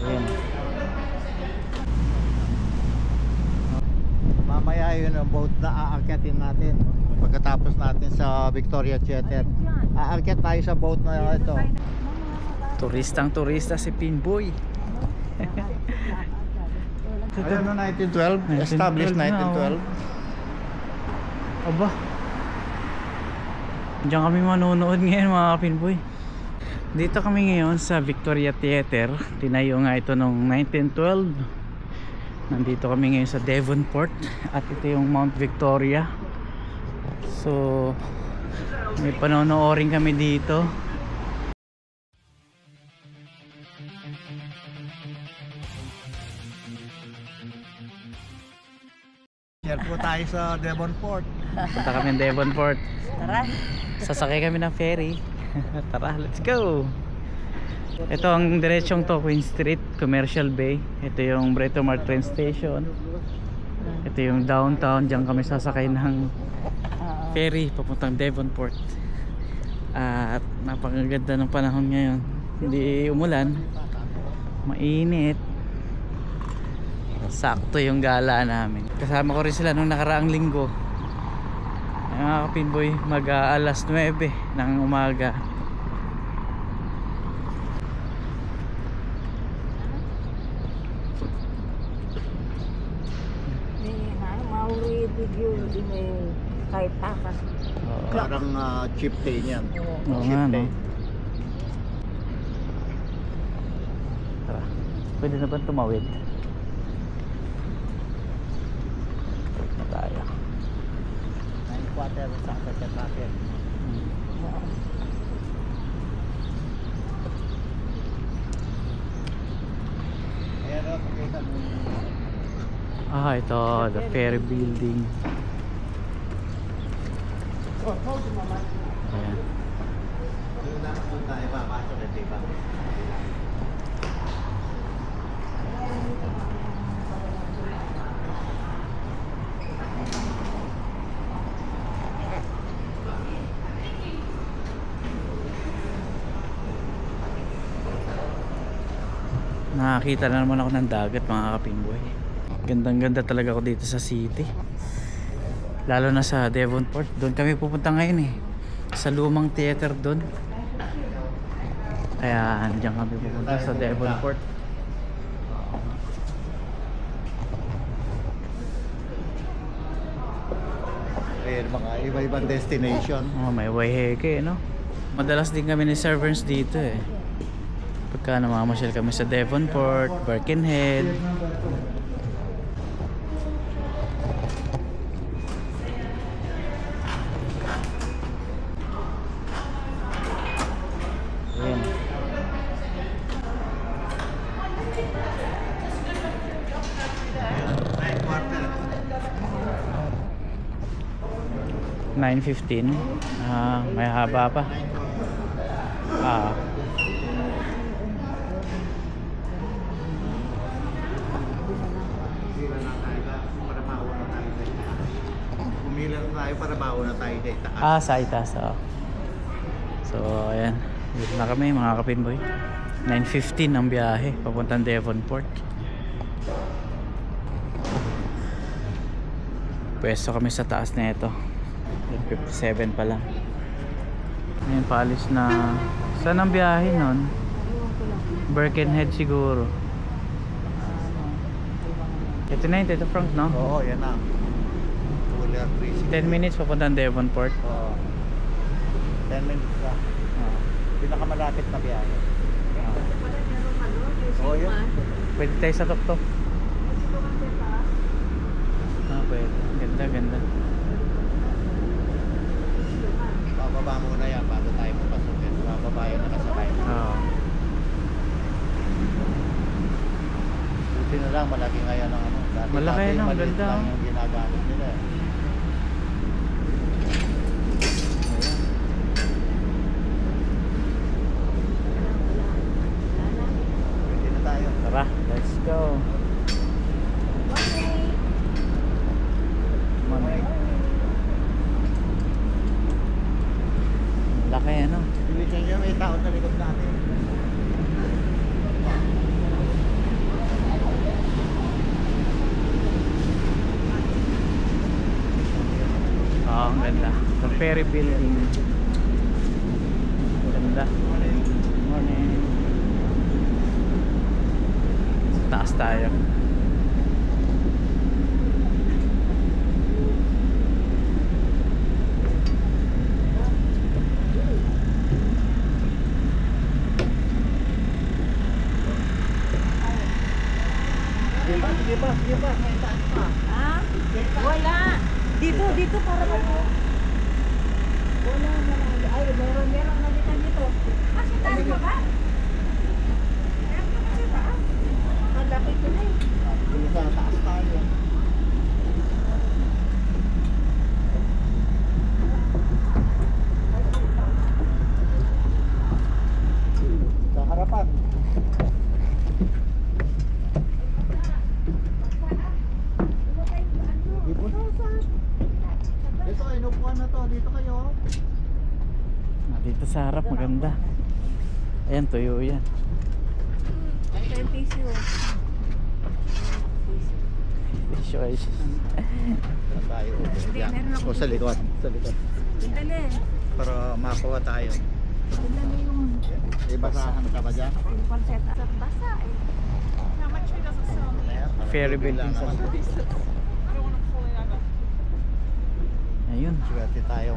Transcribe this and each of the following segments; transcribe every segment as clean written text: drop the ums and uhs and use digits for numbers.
Ayan. Mamaya yun ang boat na aakyatin natin. Pagkatapos natin sa Victoria Theater, aakyat tayo sa boat na ito. Turistang turista si Pinboy. Ano, 1912? Established 1912. Aba, diyan kami manonood ngayon mga Pinboy. Dito kami ngayon sa Victoria Theater. Tinayo nga ito noong 1912. Nandito kami ngayon sa Devonport. At ito yung Mount Victoria. So may panonoorin kami dito. Share po tayo sa Devonport. Punta kami ng Devonport. Tara. Sasakay kami ng ferry. Tara, let's go. Ito ang diretsong to, Queen Street, Commercial Bay. Ito yung Britomart train station. Ito yung downtown. Diyan kami sasakay ng ferry papuntang Devonport. At napakaganda ng panahon ngayon. Hindi umulan, mainit. Sakto yung gala namin. Kasama ko rin sila nung nakaraang linggo. Mga Pinboy, mag alas 9 ng umaga. Mauri video di may kahit takas. Parang cheap day niyan. Oo Cheap nga, no? day. Tara. Pwede na ba tumawid? Na tayo. 9/4 sa akyat natin. Ayan o, pakita mo. Ito, the ferry building. Ayan. Doon tayo papasok at iba. Nakakita na naman ako ng dagat mga Kapingboy. Gandang ganda talaga ako dito sa city. Lalo na sa Devonport. Doon kami pupunta ngayon eh. Sa lumang theater doon. Kaya diyan kami pupunta sa Devonport. Ayan, mga iba-ibang destination. May Waiheke, no? Madalas din kami ni servants dito eh. Pagka namamasyal kami sa Devonport, Birkenhead. Ayan. $9.15. May haba pa. Pumila na tayo para mauna tayo dito. Sa itaas. So ayan, dito na kami mga Kapinboy. 9:15 ang biyahe papuntang Devonport. Pwesto kami sa taas na ito. 57 pa lang. Ngayon paalis na. Saan ang biyahe nun? Birkenhead siguro. Ito na yun, ito front, no? Oo, yan na. 10 minutes papuntang Devonport. Oo. 10 minutes na. Pinakamalapit na biyahe. Oo, yun. Pwede tayo sa tok-tok. Pwede. Ganda, ganda. Bababa muna yan bago tayo mapasukin. Bababa yung nakasakay. Oo. Buti na lang, malaki ngayon ang ano. Malaki dati no, maliit ganda. lang yung ginagamit nila. Pwede na tayo. Tara, let's go. Laki ano. Bilisan nyo, may tao sa likod natin. ferry building. Ganda. Morning. Sa taas tayo. Sige pa. Ha? Wala. Dito para mo. Wala. Ay, meron na dito. Kasi tayo pa ba? Meron ka kasi ba? Malaki ko na eh. Dito sa taas tayo. Sa harapan. Ito, inupuan na to. Dito kayo. Dito sa harap maganda. Ayan, tuyo yan. Ito yung tissue. Tissue. Dito tayo. Hindi, Yan. meron ako O sa likod. Sa likod. Dali. Para makuha tayo. Dali yung Ibasahan ka ba dyan? concept. Basa eh. Ferry building sa likod. Ayun. Swerte tayo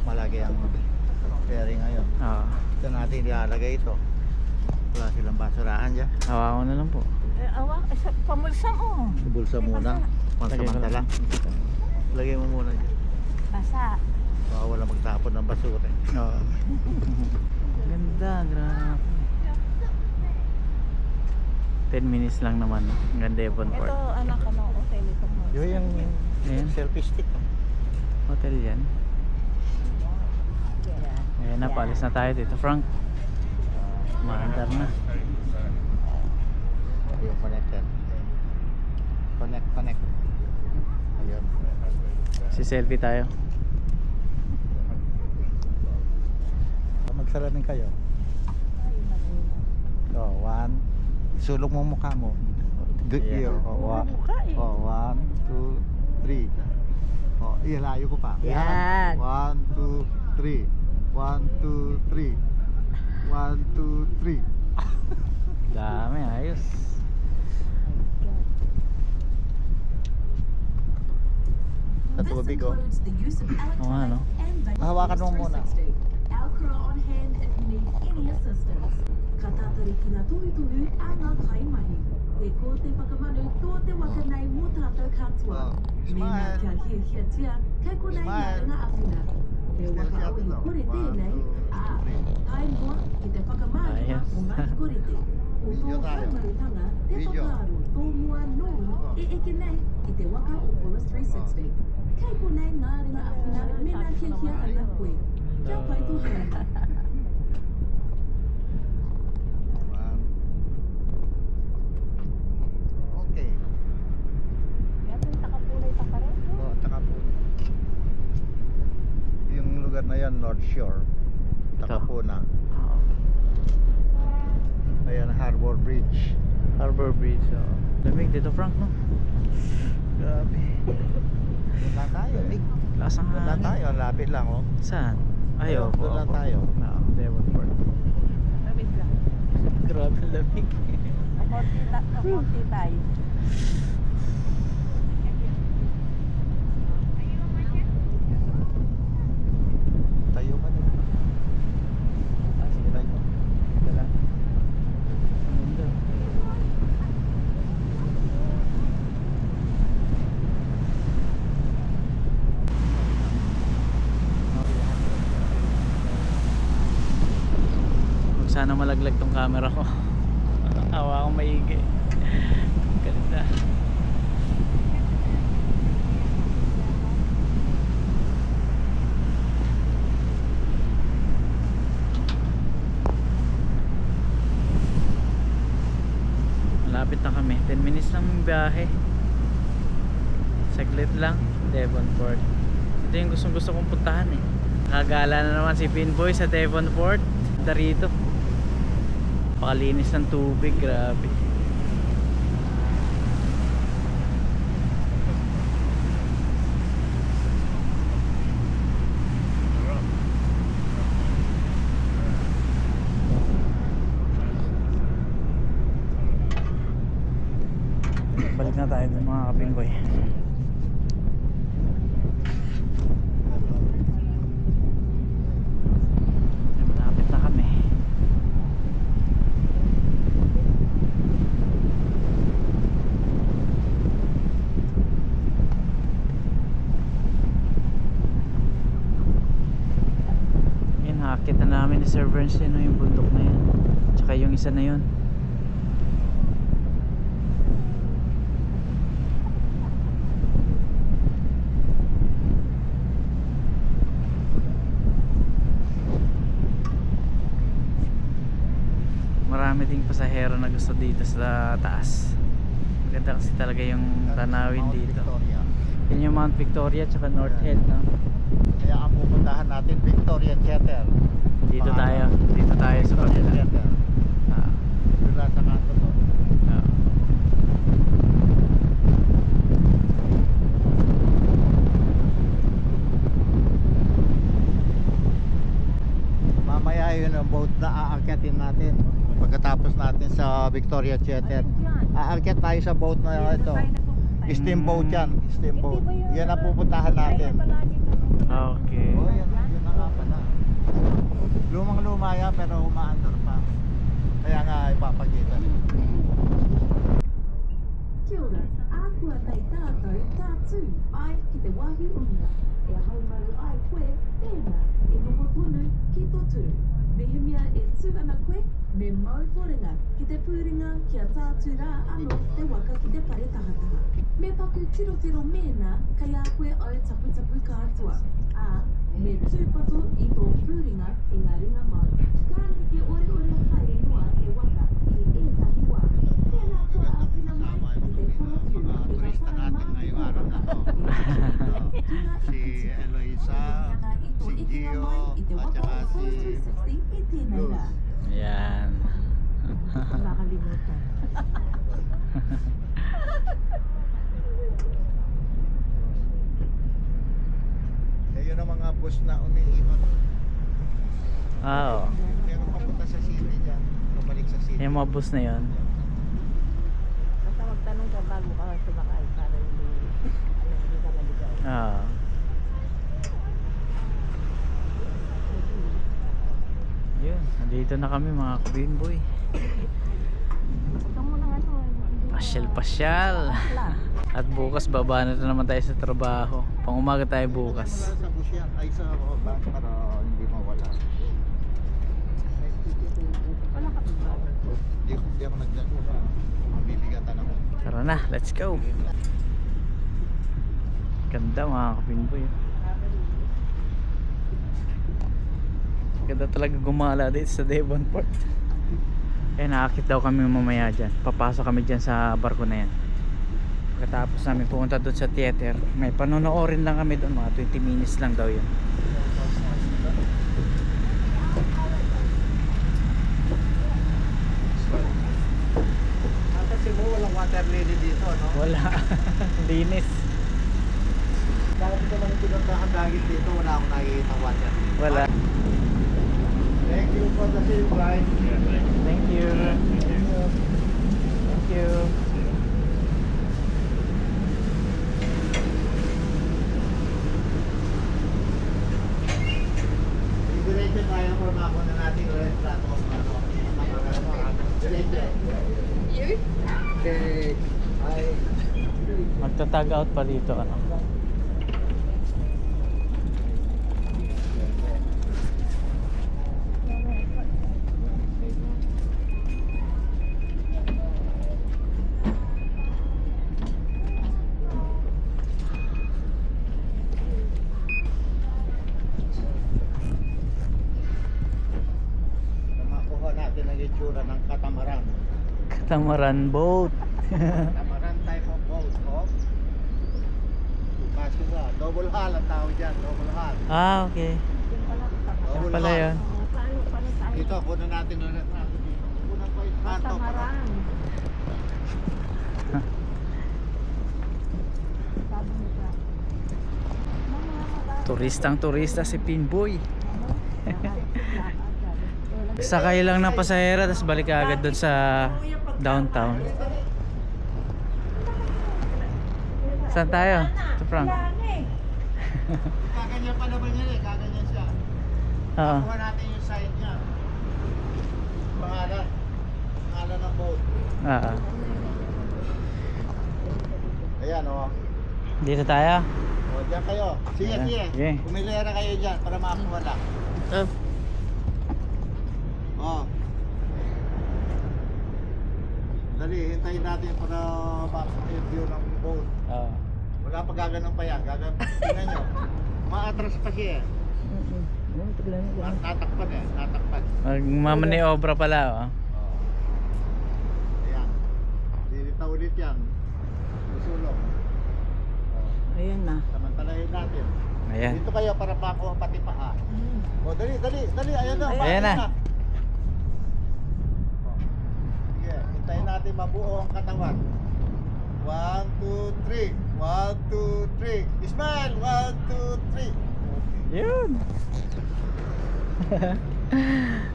malagay ang ferry ngayon. Ito natin ilalagay ito. Wala silang basurahan dyan. Hawakan na lang po. Pamulsa mo. Sa bulsa muna. Pansamantala. Lagay mo muna dyan. Basa. Baka wala magtapon ng basura. Oo. Ganda, grabe. 10 minutes lang naman. Ang ganda yung Ito, port. anak ka na. Telecom mo. Yun yung Ayan. selfie stick. Hotel yan. Ayan na, paalis na tayo dito, Frank. Maandar na. Ayun, connected. Connect. Ayun. Si selfie tayo. Magsalamin kayo. So, one. Sulog mo mukha mo. Good Ayan. year. One, two, three. Oh, ilayo ko pa. Yan. 1, 2, 3. 1, 2, 3. 1, 2, 3. Dami, ayos. Sa tubig oh. Oo nga, no? Hawakan mo muna. Alcra on hand if you need any assistance. Katatari kinaturi-turi ang kaimahi. Te ko te pakamanu to te wakanay mutata katwa. Mena kya hiya kai ko nai na afina. Te waka au ikurite nai. Ah, hai mo kita pakamanu unga ikurite. Uto maritanga te pakaru to mua no ikinai ite waka u bonus 360. Kai ko nai na afina mena kya anakwe. Jump by to hand. Okay. Oh, Takapuna. Yung lugar na yan, North Shore. Takapuna. Ayan, Harbor Bridge. Harbor Bridge. Oh. Lamig dito, Frank, no? Grabe. Doon lang tayo, Nick. Lasang Doon lang tayo, lapit lang oh. Saan? Ayo, Doon lang tayo. Devonport. Labis lang. Grabe lamig. Kakunti tayo. Tayo ka din. Sige lang mo. Sige lang. Ang ganda. Huwag sana malaglag tong camera ko. Awa akong maigi. Ganda. Malapit na kami. 10 minutes lang yung biyahe. Saglit lang. Devonport. Ito yung gusto kong puntahan eh. Nakagala na naman si Pinboy sa Devonport. Darito. Pakalinis ng tubig. Grabe. Balik na tayo dun mga kapinboy. Malapit na kami. Yan, nakakita na namin ni Sir Bernstein no, yung bundok na yan. Tsaka yung isa na yun. Marami ding pasahero na gusto dito sa taas. Maganda kasi talaga yung tanawin Mount dito. Victoria. Yan yung Mount Victoria tsaka North Head, no? Kaya ang pupuntahan natin Victoria Theater. Dito tayo sa Victoria kabila. Theater. Ah, Doon lang sa kanto to. ah. Mamaya yun ang boat na aakyatin natin. Pagkatapos natin sa Victoria Theater. Aakyat tayo sa boat na ito. Steamboat yan. Steamboat. Yan ang pupuntahan natin. Okay. Oh, yan na nga pala. Lumang luma yan pero umaandar pa. Kaya nga ipapakita. Kia ora, ākua nei tātou tātū ai ki te wāhi unga. E haumaru ai koe, tēnā, e noho tonu ki tō tū. Mehemia e tū ana koe, me mau tōrenga ki te pūringa kia tātū rā anō te waka ki te pare tahataha. Me paku tiro mēnā, kai a koe au tapu kātua. Ā, me tūpato i tō pūringa i ngā ringa mau. Ka neke ore haere noa e waka ki ētahi wā. Tēnā koa a whina mai ki te korotiu i ngā Turista natin ngayong araw na to. Si Eloisa, si Gio, at saka si Luz. Yan. Nakakalimutan. Yun ang mga bus na umiikot. Oo. Meron papunta sa city dyan. Pabalik sa city. Yung mga bus na yun. Basta magtanong ka bago ka sumakay para hindi ka maligaw. Oo. Yun. Nandito na kami mga kabinboy. Ito mo na ano. Pasyal. At bukas baba na naman tayo sa trabaho. Pang umaga tayo bukas. Sa bus yan. Ay sa bus para hindi mawala. Wala ka ba? Hindi ako nagdala. Mabibigatan ako. Tara na, let's go. Ganda mga kapinboy. Ganda talaga gumala dito sa Devonport. Kaya nakakit daw kami mamaya dyan. Papasok kami dyan sa barko na yan. Pagkatapos namin pumunta doon sa theater, may panonoorin lang kami doon, mga 20 minutes lang daw yun. Kasi mo walang water lily dito, no? Wala. Linis. Dahil ito lang yung pinuntahan dagit dito, wala akong nakikita water lily. Wala. Thank you for the surprise. Thank you. Thank you. Diretso tayo para makakuha na natin yung retrato. Diretso. Okay. Magta-tag out pa dito ano. Makuha natin ang itsura ng katamaran. Catamaran boat. Katamaran type of boat, no? Kaso nga, double hull ang tawag dyan, double hull. Ah, okay. Yan pala yun. Paano tayo? Dito, kunan natin ang retrato dito. Kunan ko yung retrato. Katamaran. Sabi nila. Turistang turista si Pinboy. Sakay lang ng pasahero tapos balik agad doon sa downtown. Saan tayo? Ito Frank. Wala na eh. Kaganyan pa naman yan eh, kaganyan siya. Oo. Kuha natin yung side niya. Pangalan. Pangalan ng boat. Oo. Ayan o. Dito tayo. O, dyan kayo. Sige, Ayan. sige. Sige. Pumilera kayo dyan para makakuha lang. O. Dali, hintayin natin para makakita yung view ng boat. Oo. Wala pa gaganon pa yan. Tingnan nyo. Maatras pa siya eh. Tatakpan eh. Tatakpan. Magmamaniobra pala oh. Ayan. Dilita ulit yan. Susulong. Ayan na. Samantalahin natin. Ayan. Dito kayo para pakuha pati paa. O dali, dali, dali. Ayan na. Ayan na. O. Sige, hintayin natin mabuo ang katawan. 1, 2, 3. 1, 2, 3. Smile! 1, 2, 3. Yun.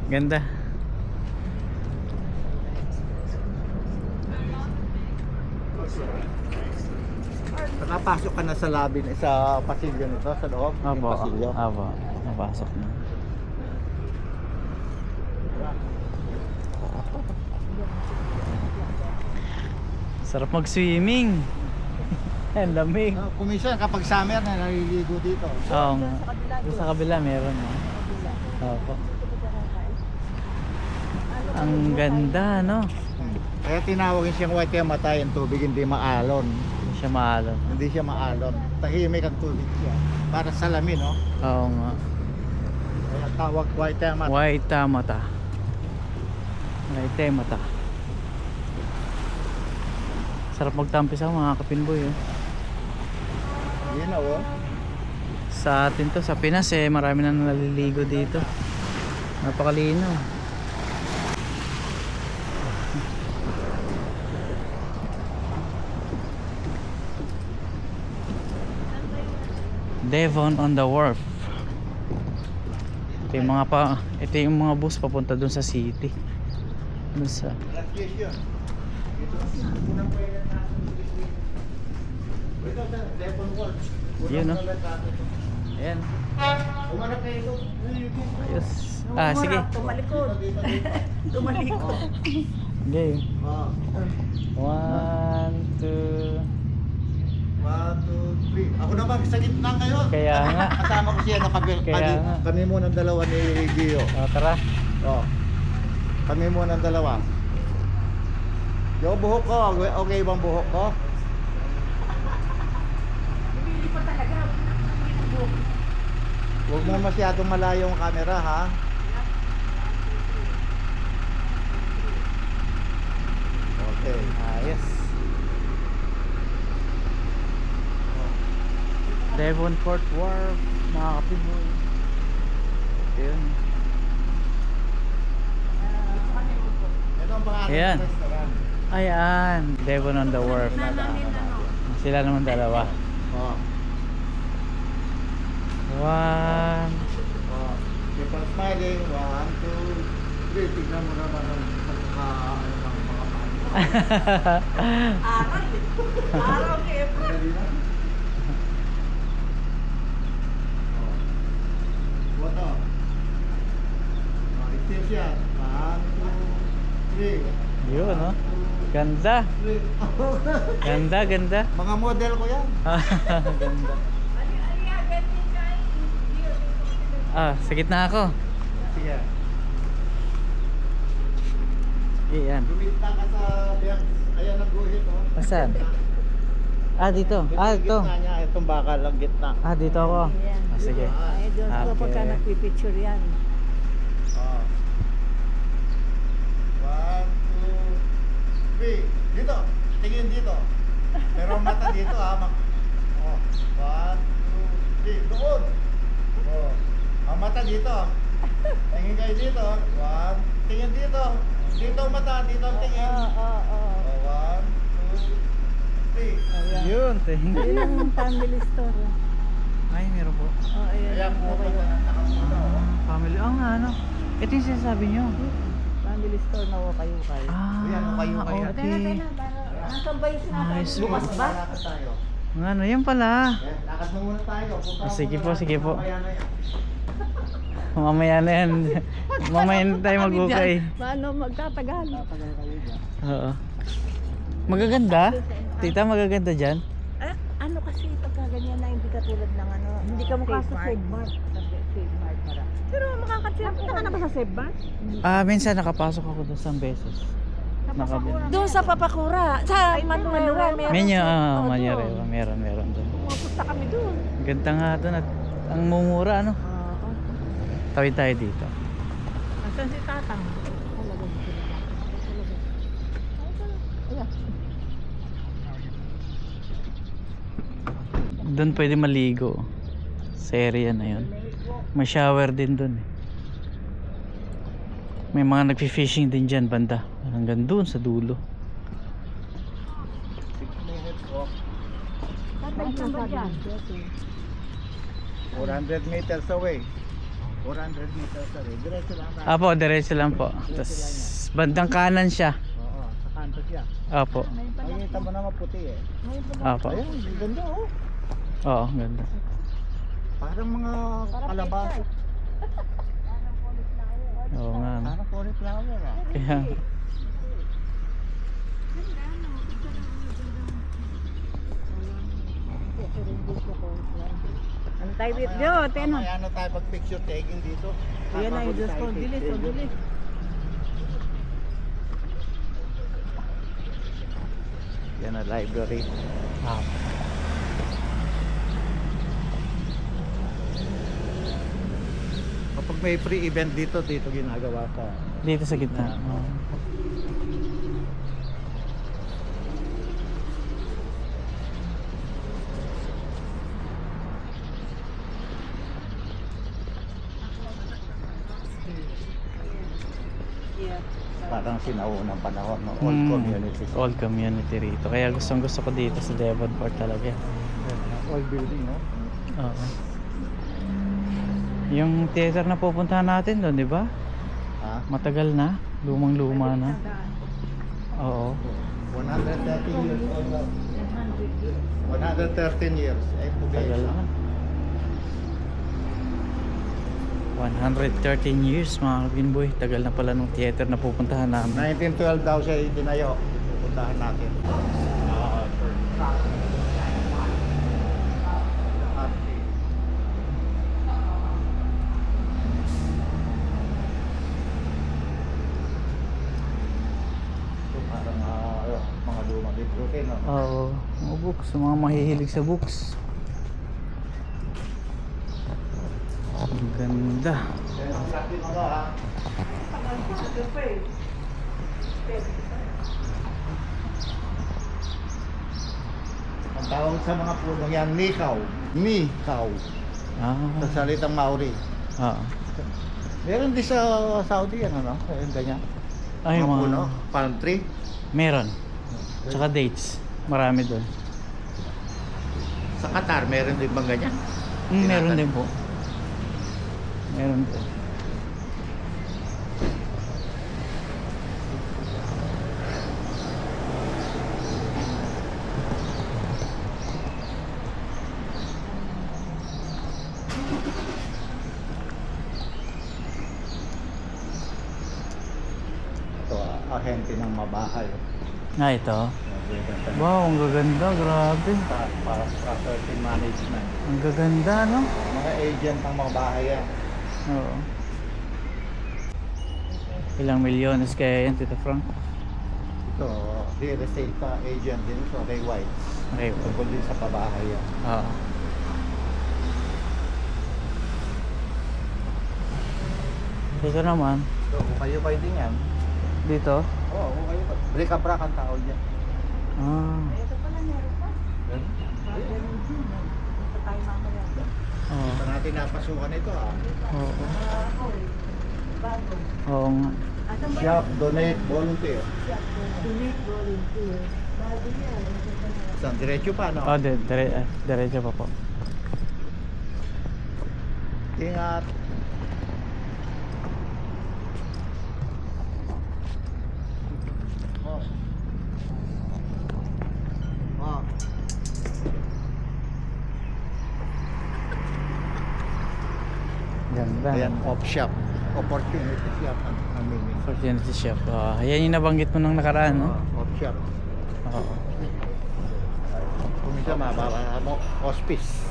Ganda. Nakapasok ka na sa lobby, sa pasilyo nito, sa loob. Yung Apo. pasilyo. Apo. Napasok na. Sarap mag-swimming. Ang lamig. Kung minsan kapag summer na naliligo dito. Oo nga. Doon sa kabila meron no? Opo. Ang ganda no? Kaya tinawagin siyang white kaya matay ang tubig, hindi maalon. Hindi siya maalon. Hindi siya maalon. Tahimik ang tubig siya. Para salamin, no? Oo nga. Kaya tawag white kaya matay. White mata. White mata. Sarap magtampis ako mga kapinboy oh. Yun na, oh. Sa atin to, sa Pinas eh, marami na naliligo dito. Napakalinaw. Devon on the Wharf. Ito yung mga bus papunta dun sa city. Dun sa Last year yun. Ito, unang pwede natin ito, Devon Wharf. Yun, no? Ayan. Umarap kayo ito. Ayos. Ah, sige. Tumalikod. Tumalikod. Okay. Oh. 1, 2. 1, 2, 3. Ako naman sa gitna ngayon. Kaya nga. Kasama ko siya no, Kaya nga. kami muna ng dalawa ni Gio. Tara. Oh. Kami muna ng dalawa. Yo, buhok ko. Okay bang buhok ko? Hindi pa talaga. Huwag mo masyadong malayo ang camera, ha? Okay. Ayos. Devonport Wharf, mga kapinboy. Ayun. Ito ang pangalan Ayan. ng restaurant. Ayan, Devon on the Wharf. Sila naman dalawa. Oh. 1. Oh. Keep on smiling. 1, 2, 3. Tignan mo naman ang pagkakaano ng mga paano. Aral. Araw kaya po. Dali na. Oh. What up? Oh, itim siya. 1, 2, 3. Yun, no? Ganda. 3. Ganda, ganda. Mga model ko yan. Ganda. Ah, sa gitna ako. Sige. Iyan. Lumita ka sa biyang. Ayan ang guhit, oh. Asan? Ah, dito. Ah, ito. Gitna niya, itong bakal ang gitna. Ah, dito ako. Ayan. Ah, sige. Ay, doon ko Okay. pagka nagpipicture yan. Oh. 1, 2, 3. Dito. Tingin dito. Pero ang mata dito, ha. Oh. 1, 2, 3. Doon. Oh. Ang mata dito. Tingin kayo dito. 1. Tingin dito. Dito ang mata. Dito ang tingin. Oo. Oh, 1, 2, 3. Yun, thank Yun you. ang family store. Ay, meron po. Oh, ayan. Kaya po Okay. nakamuna, oh. Family. Oh, nga, ano? Ito yung sinasabi nyo. Family store na kayo. Ah, Ayan, kayo. okay. Nasaan ba yung sinasabi? Ayos po. Bukas ba? Malakad tayo. Ano, yan pala. Lakad mo muna tayo. Punta Ah, sige muna po, natin, sige po. mamaya na yan. Mamaya na yan. Mamaya na tayo mag-ukay. Paano magtatagal? Tatagal kayo dyan. Oo. Magaganda? Tita, magaganda dyan? Ano kasi pagka ganyan na hindi katulad ng ano, hindi ka mukha sa Save Mart. Save Mart para. Pero makakatira. Punta ka na ba sa Save Mart? Minsan nakapasok ako doon sa beses. Doon sa Papakura. Sa Manuel. Menyo, Manyarewa. Meron doon. Pupunta kami doon. Ganda nga doon at ang mumura, ano? Oo. Tawid tayo dito. Nasaan si Tatang? Doon pwede maligo. Sa area na yun. May shower din doon eh. May mga nagfi-fishing din dyan banda. Hanggang doon sa dulo. 6 minutes walk. Tatay ka ba dyan? 400 meters away. 400 meters away. Diretso lang tayo. Apo, diretso lang po. Tapos bandang kanan siya. Oo, sa kanto siya. Apo. Makikita mo na maputi eh. Apo. Ayun, ganda oh. Oo, ganda. Parang mga kalabasa. Oo nga. No. Parang cauliflower ah. Kaya, Ano tayo dito? Teno. Mamaya ano tayo pag picture taking dito. Ayan na yung Diyos ko. Dilis. Yan na library. Kapag may free event dito ginagawa ka. dito sa gitna. Oo. Parang sinaunang panahon, no? Old Mm, community. Old community rito. Kaya gusto ko dito sa Devonport talaga. Old building, no? Oo. Yung theater na pupuntahan natin doon, di ba? Ha? Matagal na. Lumang-luma na. Oo. 113 years old. 113 years. Ay, Tagal na. 113 years mga Binboy. Tagal na pala nung theater na pupuntahan namin. 1912 daw siya itinayo. Pupuntahan natin. Ito parang mga lumang libro din, no? Oo. Mga books. Mga mahihilig sa books. Ang ganda. Yan ang sabi mo ba, ha? Ang tawag sa mga punong yan, nikaw. Nikaw. Sa Ah. salitang Maori. Oo. Meron din sa Saudi yan, ano? Yung ganyan. Ay, Mga puno, mga... palm tree. Meron. Tsaka dates. Marami doon. Sa Qatar, meron din bang ganyan? Meron din po. Meron din. Ito, ahente ng mabahay. Ito. Wow, ang gaganda. Grabe. Para property management. Ang gaganda, no? Mga agent ng mga bahay yan. Oo. Ilang milyones kaya yan, Tito Frank? Ito, real estate agent din ito, Ray White. Okay. Tungkol din sa pabahay yan. Oo. Dito naman. So, kayo din yan. Dito. Oo, kayo pa. Bric-a-brac ang tawag yan. Ah. Ito pala meron pa. Punta tayo mamaya. Oo. Ito natin napasukan ito ah. Oo. Bago. Oo nga. Asan ba? Shop, donate, volunteer. Donate volunteer. Bago yan. Saan? Diretso pa, no? Oh, diretso pa po. Ingat. Oh. Oh. Ayan, op shop. Opportunity shop ang meaning. Opportunity shop. Yan yung nabanggit mo nung nakaraan, no? Op shop. Oo. Kung minsan mababa mo, hospice.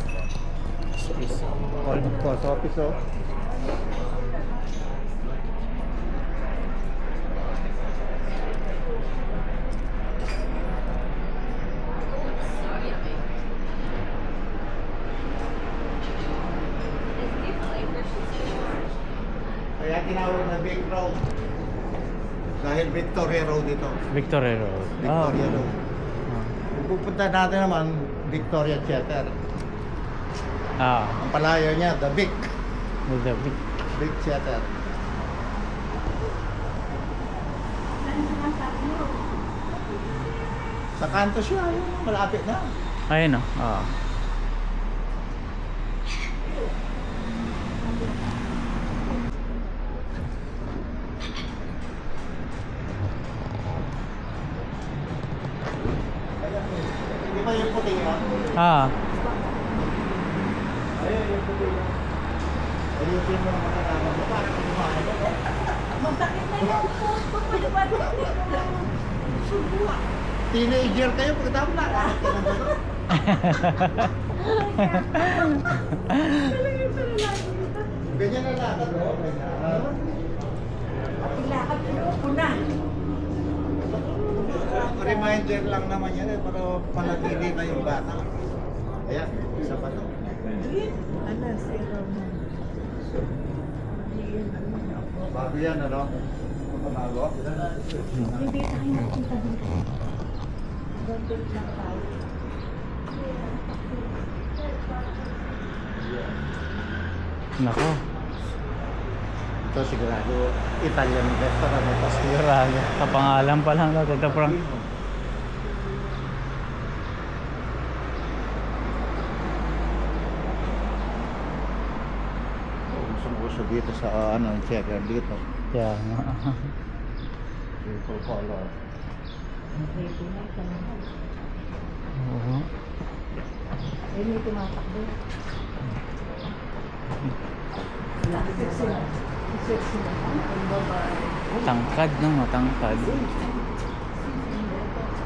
Space. Post office, oh. Kaya tinawag na Big Road. Dahil Victoria Road ito. Victoria Road. Victoria Oh. Road. Kung pupunta natin naman, Victoria Theater. Ang palayo niya, The Vic. With the big. Big Theater. Sa kanto siya, ayun, malapit na. Ayun, no? Oo. Di ba yung puti na? Ayun, yung puti na. Ayun mo naman kasama mo. Parang kumain mo. Masakit na yan. Subuha. Teenager kayo, pagkatapos na. Lahat ka ng gano'n. Ganyan na lakad, no? Ilakad ko na. Reminder lang naman yan, para panatili na yung bata. Ayan, isa pa to. Ano, zero na. Bago yan, ano? Bago? Hindi tayo nakita dito. Ganun lang tayo. Nako. Ito sigurado, Italian restaurant ito. Sigurado. Sa pangalan pa lang daw. Tito Frank. Usong-uso dito sa ano, checker dito. Yeah. Beautiful color. Ready na ito na. Oo. Eh, may tumatakbo. Sexy na. Sexy na. Ang babae. Tangkad, no? Matangkad.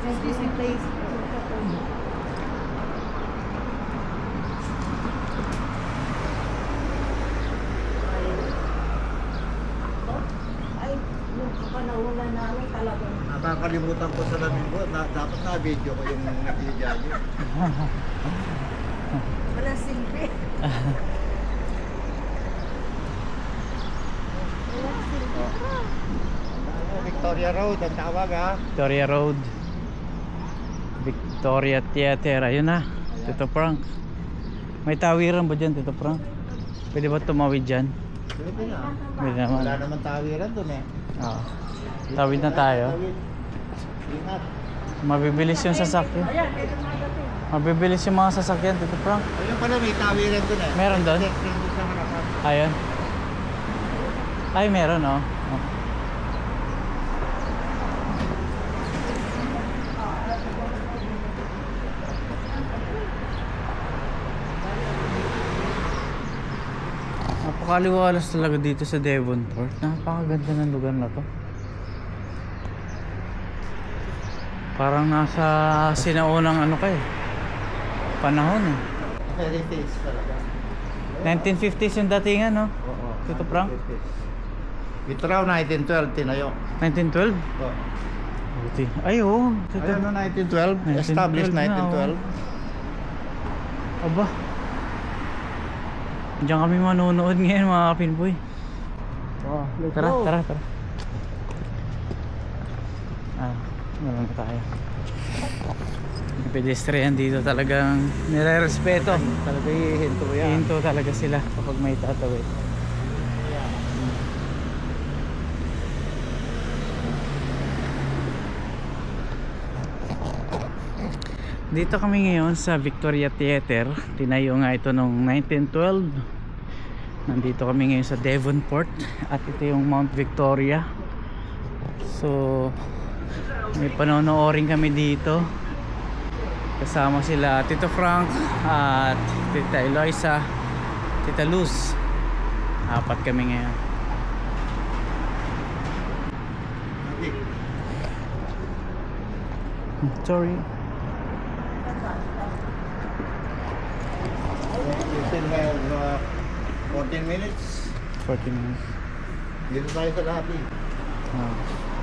This is place. Ay, yung kapanahulan namin talagang Nakakalimutan ko sa lamin ko, dapat na-video ko yung nag-i-judge. walang silbi. Victoria Road, ang tawag ha. Victoria Road. Victoria Theater. Ayun na. Tito Frank. May tawiran ba dyan, Tito Frank? Pwede ba tumawid dyan? Pwede na. Pwede naman. Wala naman tawiran dun eh. Oo. Tawid na tayo. Tawid. Ingat. Mabibilis yung sasakyan. Ayan, medyo magating. Mabibilis yung mga sasakyan, Tito Frank. Ayun pala, may tawiran dun eh. Meron dun? Check lang dun sa harapan. Ayun. Ay, meron, oh. Oh. Napakaliwalas talaga dito sa Devonport. Napakaganda ng lugar na to. Parang nasa sinaunang ano kayo panahon eh. Heritage talaga. 1950s yung datingan, no? Oo. Tito Frank? Ito raw 1912, tinayo. 1912? Oo. Buti. Ay, oo. Tito. Ayun no, 1912. 1912 Established na, 1912. Aba. Diyan kami manonood ngayon, mga kapinboy. Oh, let's Tara, go. tara, tara. Meron na tayo. Yung pedestrian dito talagang nire-respeto. Talaga hihinto yan. Hinto talaga sila kapag may tatawid. Dito kami ngayon sa Victoria Theater. Tinayo nga ito noong 1912. Nandito kami ngayon sa Devonport. At ito yung Mount Victoria. So may panonoorin kami dito. Kasama sila Tito Frank at Tita Eloisa, Tita Luz. Apat kami ngayon. Okay. Sorry. We still have 14 minutes. 40 minutes. Dito tayo sa lahat eh. Ah.